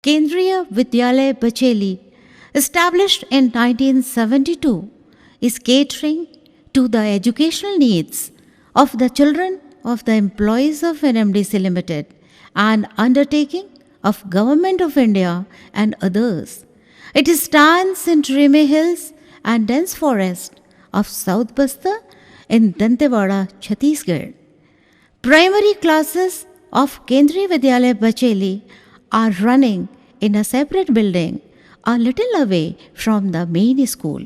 Kendriya Vidyalaya Bacheli, established in 1972, is catering to the educational needs of the children of the employees of NMDC Limited and undertaking of Government of India and others. It stands in dreamy hills and dense forest of South Bastar in Dantewada, Chhattisgarh. Primary classes of Kendriya Vidyalaya Bacheli are running in a separate building a little away from the main school.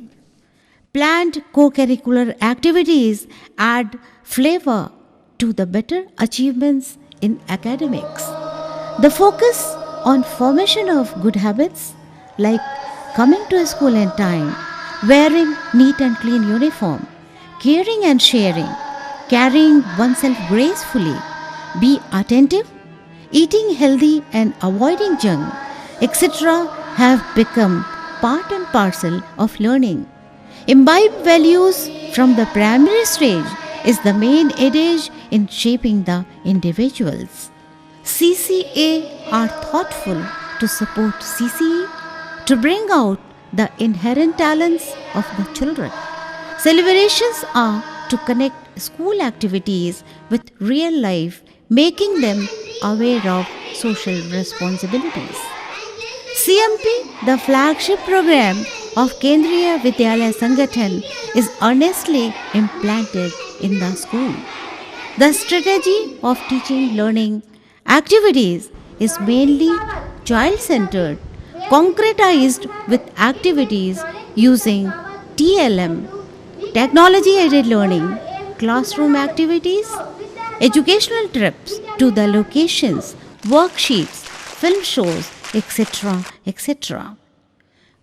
Planned co-curricular activities add flavor to the better achievements in academics. The focus on formation of good habits like coming to school in time, wearing neat and clean uniform, caring and sharing, carrying oneself gracefully, be attentive, eating healthy and avoiding junk, etc. have become part and parcel of learning. Imbibe values from the primary stage is the main adage in shaping the individuals. CCA are thoughtful to support CCE to bring out the inherent talents of the children. Celebrations are to connect school activities with real life, making them aware of social responsibilities. CMP, the flagship program of Kendriya Vidyalaya Sangathan, is earnestly implanted in the school. The strategy of teaching learning activities is mainly child-centered, concretized with activities using TLM, technology-aided learning, classroom activities, educational trips to the locations, worksheets, film shows, etc., etc.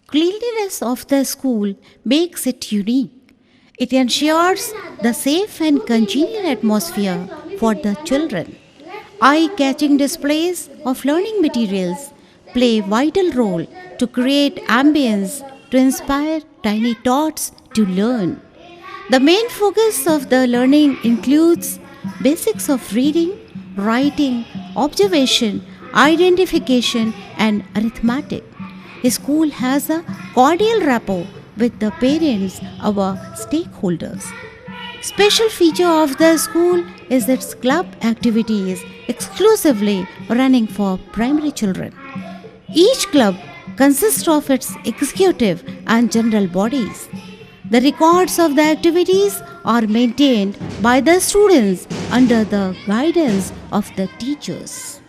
Cleanliness of the school makes it unique. It ensures the safe and congenial atmosphere for the children. Eye-catching displays of learning materials play a vital role to create ambience to inspire tiny tots to learn. The main focus of the learning includes basics of reading, writing, observation, identification, and arithmetic. A school has a cordial rapport with the parents, our stakeholders. Special feature of the school is its club activities exclusively running for primary children. Each club consists of its executive and general bodies. The records of the activities are maintained by the students under the guidance of the teachers.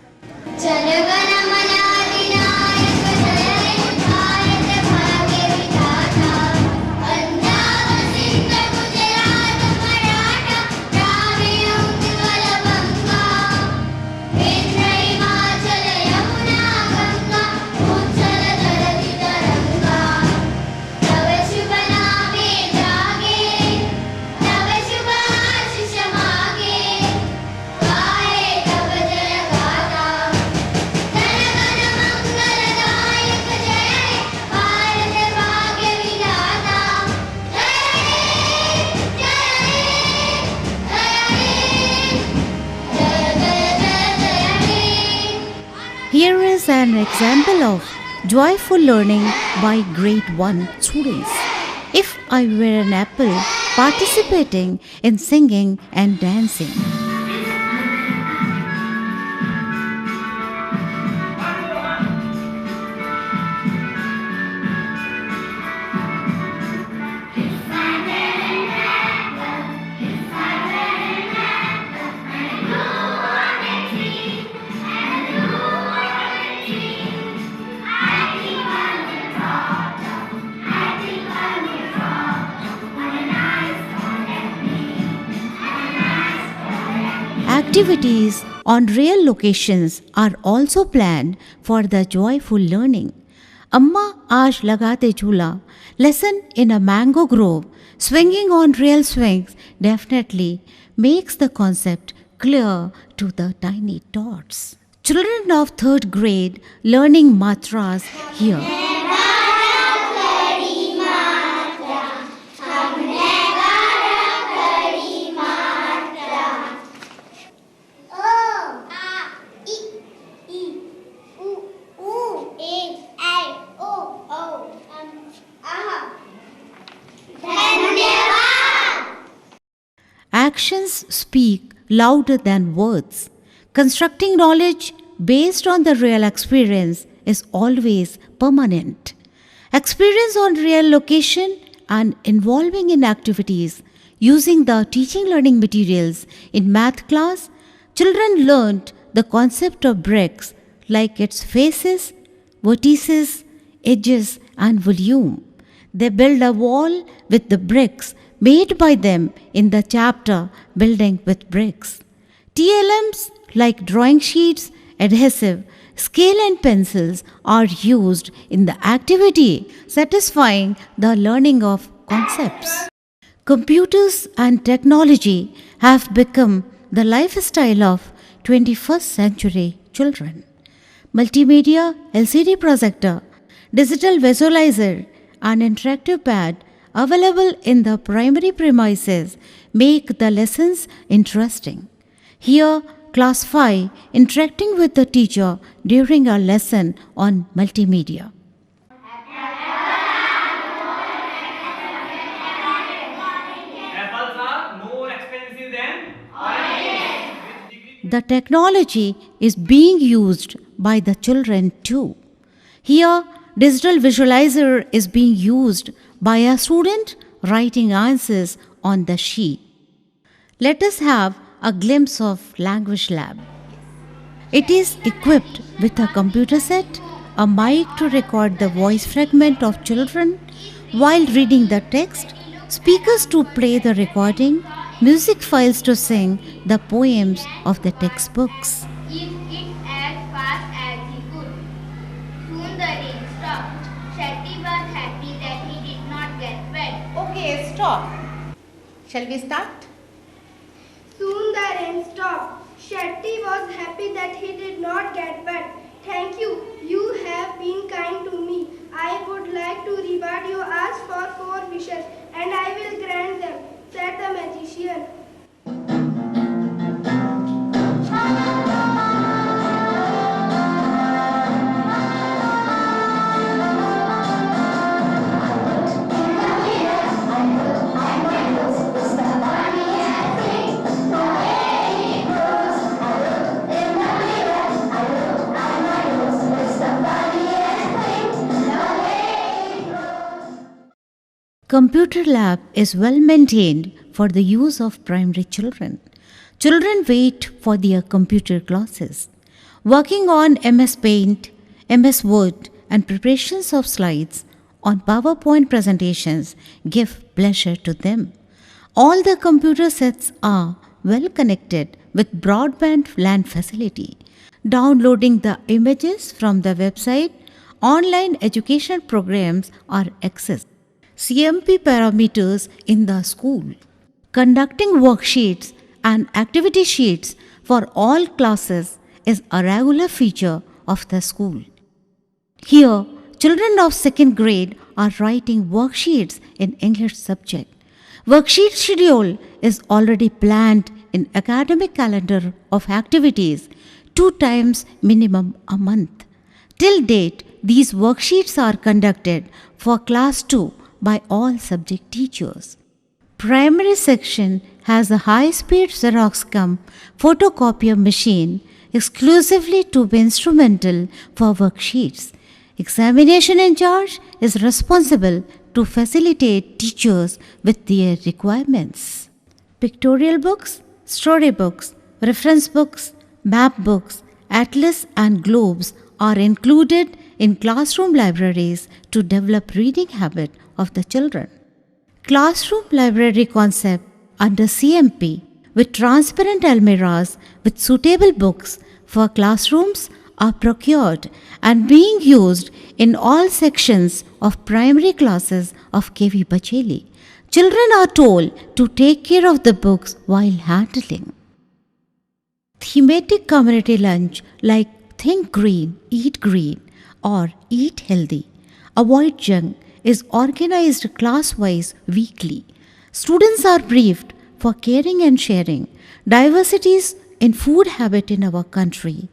Here is an example of joyful learning by grade 1 students. If I were an apple participating in singing and dancing. Activities on real locations are also planned for the joyful learning. Amma Aaj Lagate Jhula, lesson in a mango grove, swinging on real swings definitely makes the concept clear to the tiny tots. Children of 3rd grade learning matras here. actions speak louder than words. Constructing knowledge based on the real experience is always permanent. Experience on real location and involving in activities using the teaching learning materials in math class, children learned the concept of bricks like its faces, vertices, edges, and volume. They build a wall with the bricks made by them in the chapter Building with Bricks. TLMs like drawing sheets, adhesive, scale, and pencils are used in the activity, satisfying the learning of concepts. Computers and technology have become the lifestyle of 21st century children. Multimedia, LCD projector, digital visualizer, and interactive pad available in the primary premises make the lessons interesting. Here, Class 5 interacting with the teacher during a lesson on multimedia. Apples are more expensive than oranges. The technology is being used by the children too. Here, digital visualizer is being used by a student writing answers on the sheet. Let us have a glimpse of Language Lab. It is equipped with a computer set, a mic to record the voice fragment of children while reading the text, speakers to play the recording, music files to sing the poems of the textbooks. Eat it as fast as he could. Soon the rain stopped. Shetty was happy that he did not get wet. Okay, stop. Shall we start? Soon the rain stopped. Shetty was happy that he did not get wet. Thank you. You have been kind to me. I would like to reward you. Ask for 4 wishes, and I will grant them, said the magician. Computer lab is well maintained for the use of primary children. Children wait for their computer classes. Working on MS Paint, MS Word, and preparations of slides on PowerPoint presentations give pleasure to them. All the computer sets are well connected with broadband LAN facility. Downloading the images from the website, online education programs are accessed. CMP parameters in the school. Conducting worksheets and activity sheets for all classes is a regular feature of the school. Here, children of 2nd grade are writing worksheets in English subject. Worksheet schedule is already planned in academic calendar of activities 2 times minimum a month. Till date, these worksheets are conducted for class 2 by all subject teachers. Primary section has a high-speed Xerox cum photocopier machine exclusively to be instrumental for worksheets. Examination in charge is responsible to facilitate teachers with their requirements. Pictorial books, storybooks, reference books, map books, atlas and globes are included in classroom libraries to develop reading habit of the children. Classroom library concept under CMP with transparent almirahs with suitable books for classrooms are procured and being used in all sections of primary classes of KV Bacheli. Children are told to take care of the books while handling. Thematic community lunch like Think Green or Eat Healthy, Avoid Junk is organized class-wise weekly. Students are briefed for caring and sharing, diversities in food habit in our country,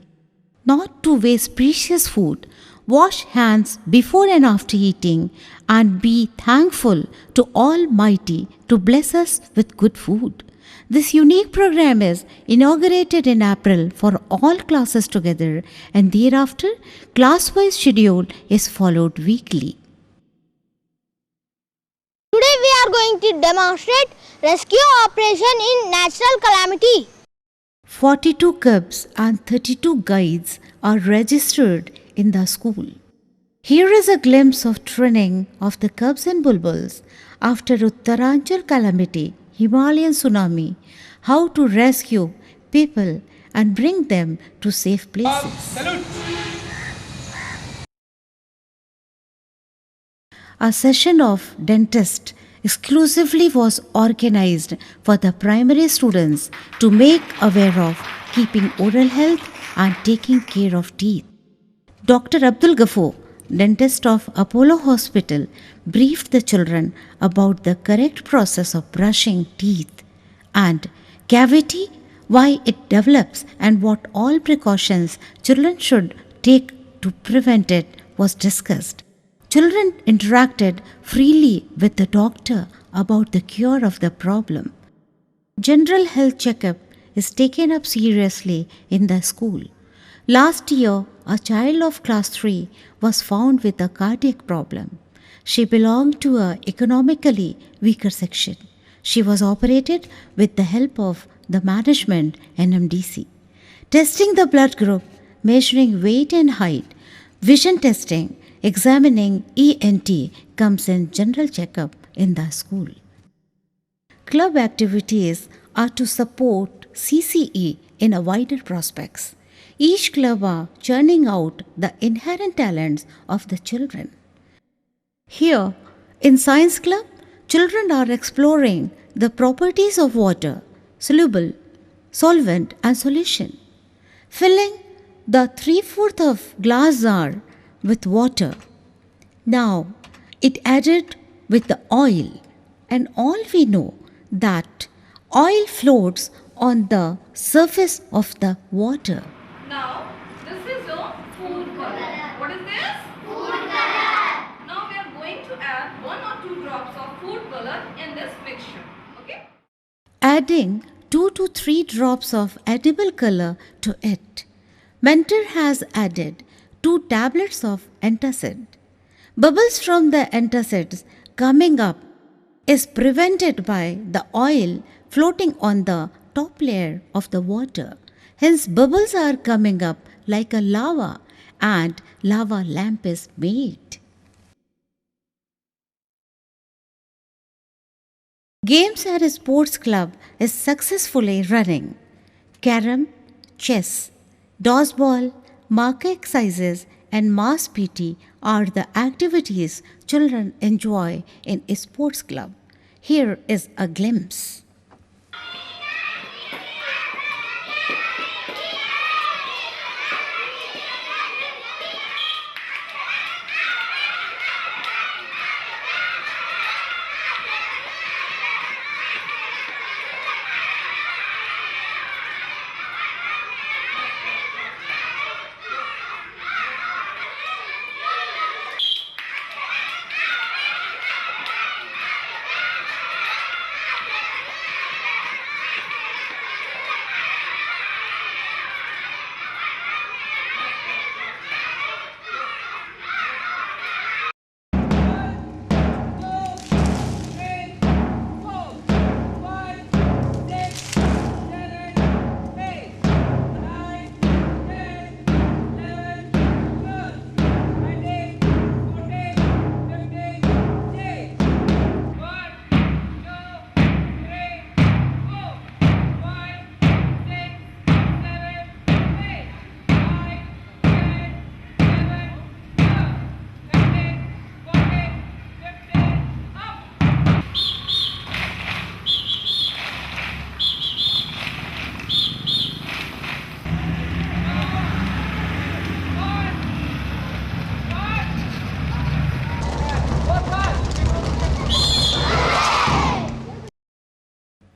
not to waste precious food, wash hands before and after eating, and be thankful to Almighty to bless us with good food. This unique program is inaugurated in April for all classes together, and thereafter, class-wise schedule is followed weekly. Today we are going to demonstrate rescue operation in natural calamity. 42 cubs and 32 guides are registered in the school. Here is a glimpse of training of the cubs and bulbuls after Uttaranchal calamity, Himalayan tsunami, how to rescue people and bring them to safe places. A session of dentist exclusively was organized for the primary students to make aware of keeping oral health and taking care of teeth. Dr. Abdul Ghafoor, dentist of Apollo Hospital, briefed the children about the correct process of brushing teeth and cavity, why it develops, and what all precautions children should take to prevent it was discussed. Children interacted freely with the doctor about the cure of the problem. General health checkup is taken up seriously in the school. Last year, a child of class 3 was found with a cardiac problem. She belonged to an economically weaker section. She was operated with the help of the management NMDC. Testing the blood group, measuring weight and height, vision testing, examining ENT comes in general checkup in the school. Club activities are to support CCE in a wider prospects. Each club are churning out the inherent talents of the children. Here, in Science Club, children are exploring the properties of water, soluble, solvent and solution. Filling the 3/4 of glass jar with water. Now, it added with the oil, and all we know that oil floats on the surface of the water. Now, this is your food color. What is this? Food color. Now we are going to add 1 or 2 drops of food color in this mixture. Okay? Adding 2 to 3 drops of edible color to it. Mentor has added 2 tablets of antacid. Bubbles from the antacids coming up is prevented by the oil floating on the top layer of the water. Hence, bubbles are coming up like a lava and lava lamp is made. Games at a sports club is successfully running. Carom, chess, dodgeball, marker exercises and mass PT are the activities children enjoy in a sports club. Here is a glimpse.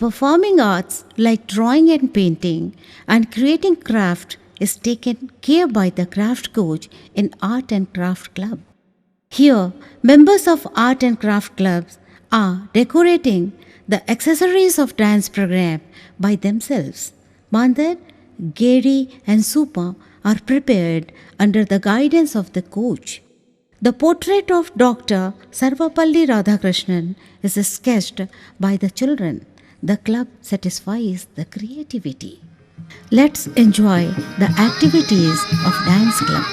Performing arts like drawing and painting and creating craft is taken care by the craft coach in Art and Craft Club. Here, members of Art and Craft Clubs are decorating the accessories of dance program by themselves. Mandar, Gary and Supa are prepared under the guidance of the coach. The portrait of Dr. Sarvapalli Radhakrishnan is sketched by the children. The club satisfies the creativity. Let's enjoy the activities of dance club.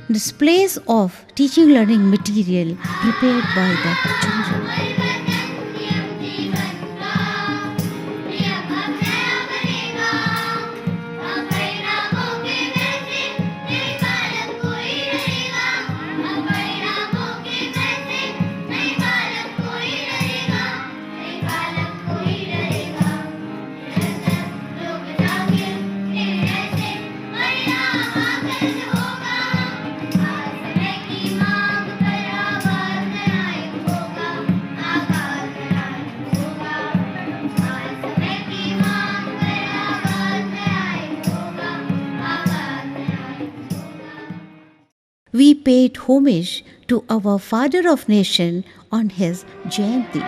Displays of teaching learning material prepared by the children. We paid homage to our Father of Nation on his Jayanti.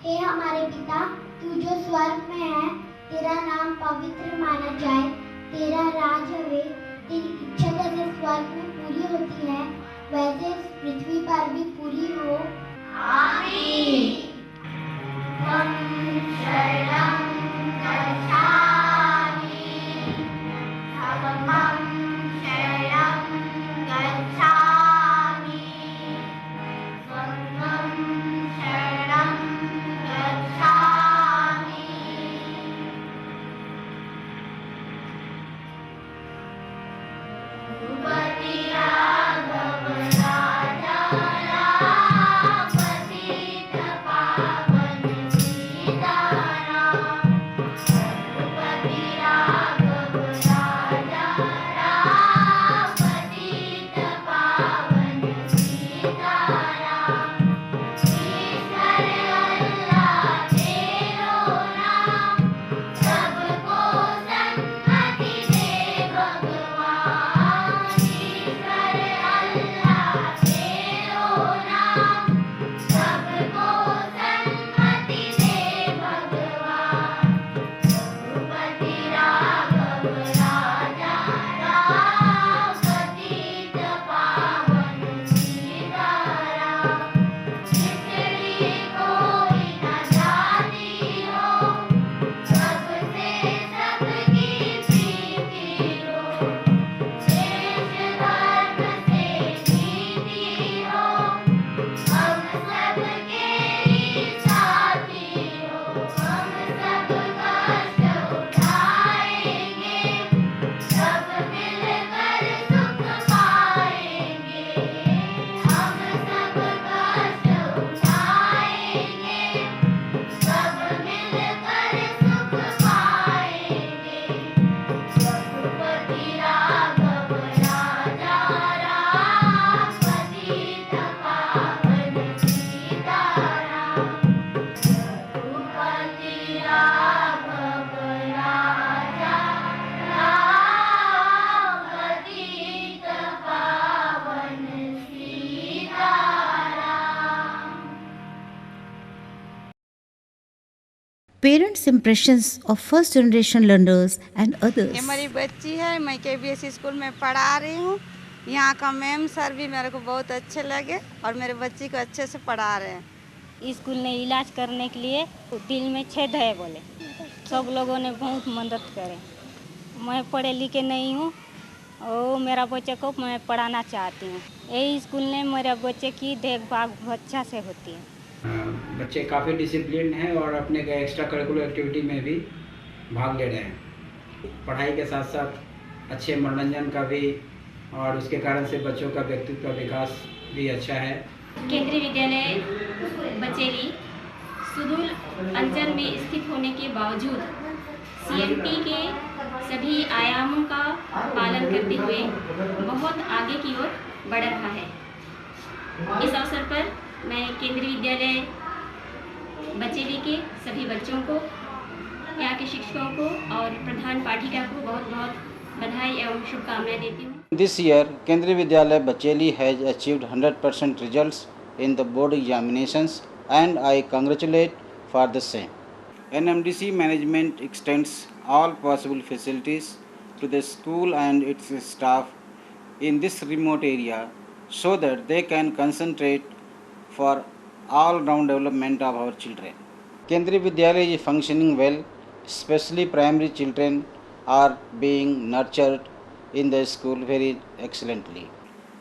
हे हमारे पिता, तू जो स्वर्ग में है, तेरा नाम पवित्र माना जाए, तेरा राज आवे, तेरी इच्छा जैसे स्वर्ग में पूरी होती है, वैसे इस पृथ्वी पर भी पूरी हो। आमीन। शरणं गच्छामि, धम्मं शरणं गच्छामि, संघं शरणं गच्छामि। रघुपति राघव राजा राम, पतित पावन सीताराम। रघुपति राघव राजा राम, पतित पावन सीताराम। ईश्वर अल्लाह तेरो नाम, सबको सन्मति दे भगवान। ईश्वर parents' impressions of first generation learners and others. ये मेरी बच्ची है, मैं KBS स्कूल में पढ़ा रही हूँ। यहाँ का मैम सर भी मेरे को बहुत अच्छे लगे और मेरे बच्ची को अच्छे से पढ़ा रहे हैं। स्कूल ने इलाज करने के लिए दिल में छेद है बोले, सब लोगों ने बहुत मदद करे। मैं पढ़े लिखे नहीं हूँ और मेरा बच्चे को मैं पढ़ाना चाहती हूँ। यही स्कूल ने मेरे बच्चे की देखभाल अच्छा से होती है। बच्चे काफ़ी डिसिप्लिन हैं और अपने एक्स्ट्रा करिकुलर एक्टिविटी में भी भाग ले रहे हैं। पढ़ाई के साथ साथ अच्छे मनोरंजन का भी, और उसके कारण से बच्चों का व्यक्तित्व विकास भी अच्छा है। केंद्रीय विद्यालय बचेली सुदूर अंचल में स्थित होने के बावजूद CMP के सभी आयामों का पालन करते हुए बहुत आगे की ओर बढ़ रहा है। इस अवसर पर मैं केंद्रीय विद्यालय बचेली के सभी बच्चों को, यहाँ के शिक्षकों को और प्रधान पाठिका को बहुत बहुत बधाई एवं शुभकामनाएं देती हूँ। This year, Kendriya Vidyalaya Bacheli has achieved 100% results in the board examinations, and I congratulate for the same. NMDC management extends all possible facilities to the school and its staff in this remote area so that they can concentrate for all-round development of our children. Kendriya Vidyalaya is functioning well, especially primary children are being nurtured in the school very excellently.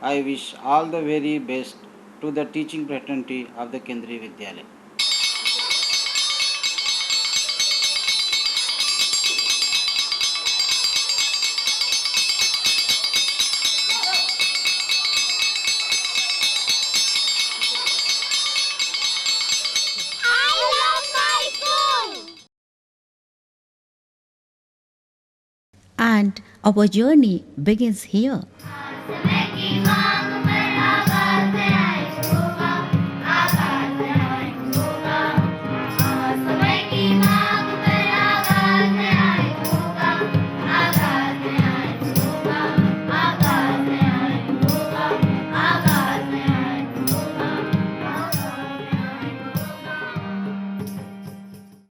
I wish all the very best to the teaching fraternity of the Kendriya Vidyalaya. And our journey begins here. Making